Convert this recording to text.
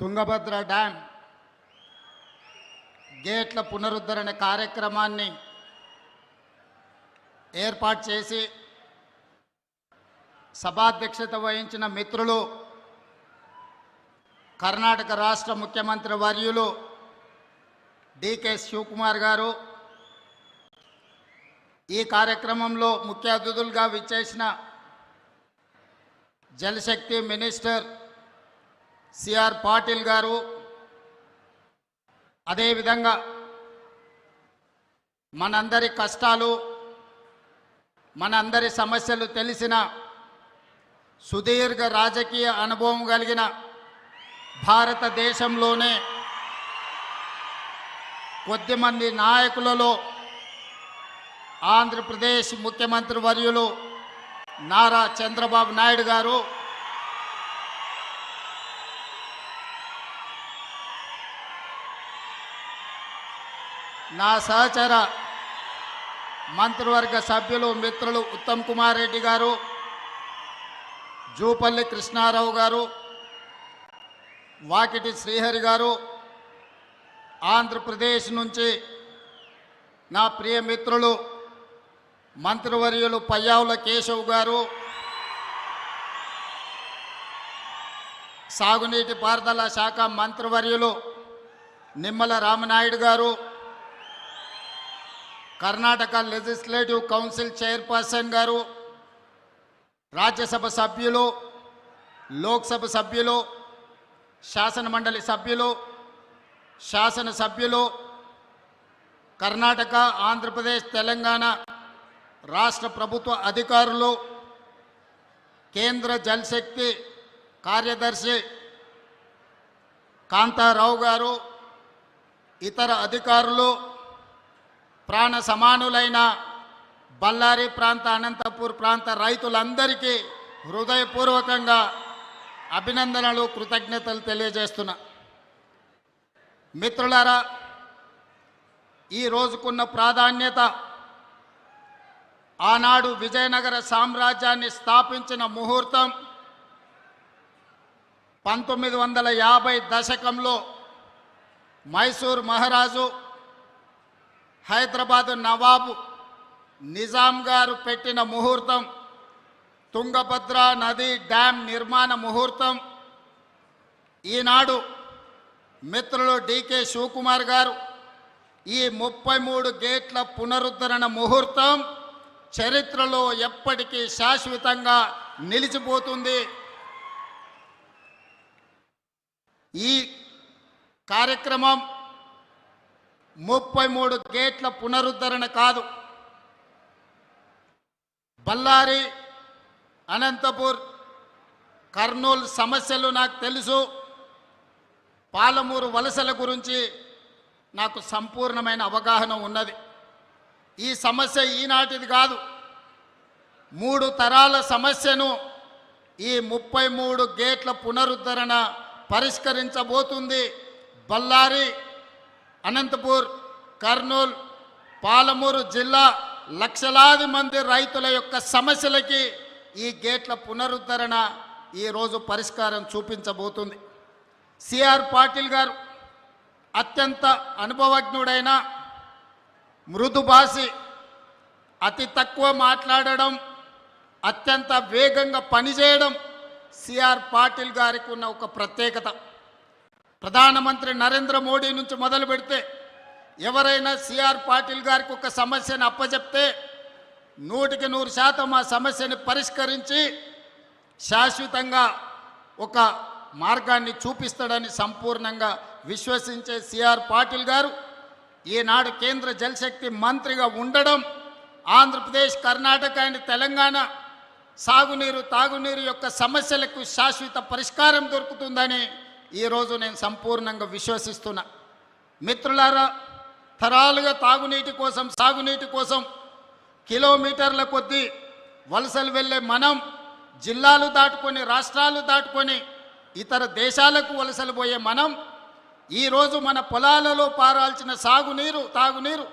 Tungabhadra dam గేట్ల పునరుద్ధరణ కార్యక్రమాన్ని ఏర్పాటు చేసి సభాధ్యక్షత వహించిన మిత్రులు కర్ణాటక రాష్ట్ర ముఖ్యమంత్రి వర్యులు డికే శివకుమార్ గారు, ఈ కార్యక్రమంలో ముఖ్య అతిథులుగా విచ్చేసిన జలశక్తి మినిస్టర్ సిఆర్ పాటిల్ గారు, అదేవిధంగా మనందరి కష్టాలు మనందరి సమస్యలు తెలిసిన సుదీర్ఘ రాజకీయ అనుభవం కలిగిన భారతదేశంలోనే కొద్దిమంది నాయకులలో ఆంధ్రప్రదేశ్ ముఖ్యమంత్రి వర్యులు నారా చంద్రబాబు నాయుడు గారు, నా సహచర మంత్రివర్గ సభ్యులు మిత్రులు ఉత్తమ్ కుమార్ రెడ్డి గారు, జూపల్లి కృష్ణారావు గారు, వాకిటి శ్రీహరి గారు, ఆంధ్రప్రదేశ్ నుంచి నా ప్రియ మిత్రులు మంత్రివర్యులు పయ్యావుల కేశవ్ గారు, సాగునీటి పారుదల శాఖ మంత్రివర్యులు నిమ్మల రామనాయుడు గారు, కర్ణాటక లెజిస్లేటివ్ కౌన్సిల్ చైర్పర్సన్ గారు, రాజ్యసభ సభ్యులు, లోక్సభ సభ్యులు, శాసనమండలి సభ్యులు, శాసనసభ్యులు, కర్ణాటక, ఆంధ్రప్రదేశ్, తెలంగాణ రాష్ట్ర ప్రభుత్వ అధికారులు, కేంద్ర జలశక్తి కార్యదర్శి కాంతారావు గారు, ఇతర అధికారులు, ప్రాణ సమానులైన బళ్ళారి ప్రాంత, అనంతపూర్ ప్రాంత రైతులందరికీ హృదయపూర్వకంగా అభినందనలు, కృతజ్ఞతలు తెలియజేస్తున్నా. మిత్రులారా, ఈ రోజుకున్న ప్రాధాన్యత ఆనాడు విజయనగర సామ్రాజ్యాన్ని స్థాపించిన ముహూర్తం 1950 దశకంలో మైసూర్ మహారాజు, హైదరాబాదు నవాబు నిజాం గారు పెట్టిన ముహూర్తం, తుంగభద్ర నది డ్యాం నిర్మాణ ముహూర్తం. ఈనాడు మిత్రులు డికే శివకుమార్ గారు ఈ 33 గేట్ల పునరుద్ధరణ ముహూర్తం చరిత్రలో ఎప్పటికీ శాశ్వతంగా నిలిచిపోతుంది. ఈ కార్యక్రమం 33 గేట్ల పునరుద్ధరణ కాదు, బళ్ళారి, అనంతపూర్, కర్నూలు సమస్యలు నాకు తెలుసు, పాలమూరు వలసల గురించి నాకు సంపూర్ణమైన అవగాహన ఉన్నది. ఈ సమస్య ఈనాటిది కాదు, 3 తరాల సమస్యను ఈ 33 గేట్ల పునరుద్ధరణ పరిష్కరించబోతుంది. బళ్ళారి, అనంతపూర్, కర్నూలు, పాలమూరు జిల్లా లక్షలాది మంది రైతుల యొక్క సమస్యలకి ఈ గేట్ల పునరుద్ధరణ ఈరోజు పరిష్కారం చూపించబోతుంది. సిఆర్ పాటిల్ గారు అత్యంత అనుభవజ్ఞుడైన, మృదుభాషి, అతి తక్కువ మాట్లాడడం, అత్యంత వేగంగా పనిచేయడం సిఆర్ పాటిల్ గారికి ఉన్న ఒక ప్రత్యేకత. ప్రధానమంత్రి నరేంద్ర మోడీ నుంచి మొదలు పెడితే ఎవరైనా సిఆర్ పాటిల్ గారికి ఒక సమస్యను అప్పచెప్తే 100% ఆ సమస్యని పరిష్కరించి శాశ్వతంగా ఒక మార్గాన్ని చూపిస్తాడని సంపూర్ణంగా విశ్వసించే సిఆర్ పాటిల్ గారు ఈనాడు కేంద్ర జలశక్తి మంత్రిగా ఉండడం, ఆంధ్రప్రదేశ్, కర్ణాటక అండ్ తెలంగాణ సాగునీరు, తాగునీరు యొక్క సమస్యలకు శాశ్వత పరిష్కారం దొరుకుతుందని ఈరోజు నేను సంపూర్ణంగా విశ్వసిస్తున్నా. మిత్రులారా, తరాలుగా తాగునీటి కోసం, సాగునీటి కోసం కిలోమీటర్ల కొద్దీ వలసలు వెళ్ళే మనం జిల్లాలు దాటుకొని, రాష్ట్రాలు దాటుకొని ఇతర దేశాలకు వలసలు పోయే మనం ఈరోజు మన పొలాలలో పారాల్సిన సాగునీరు, తాగునీరు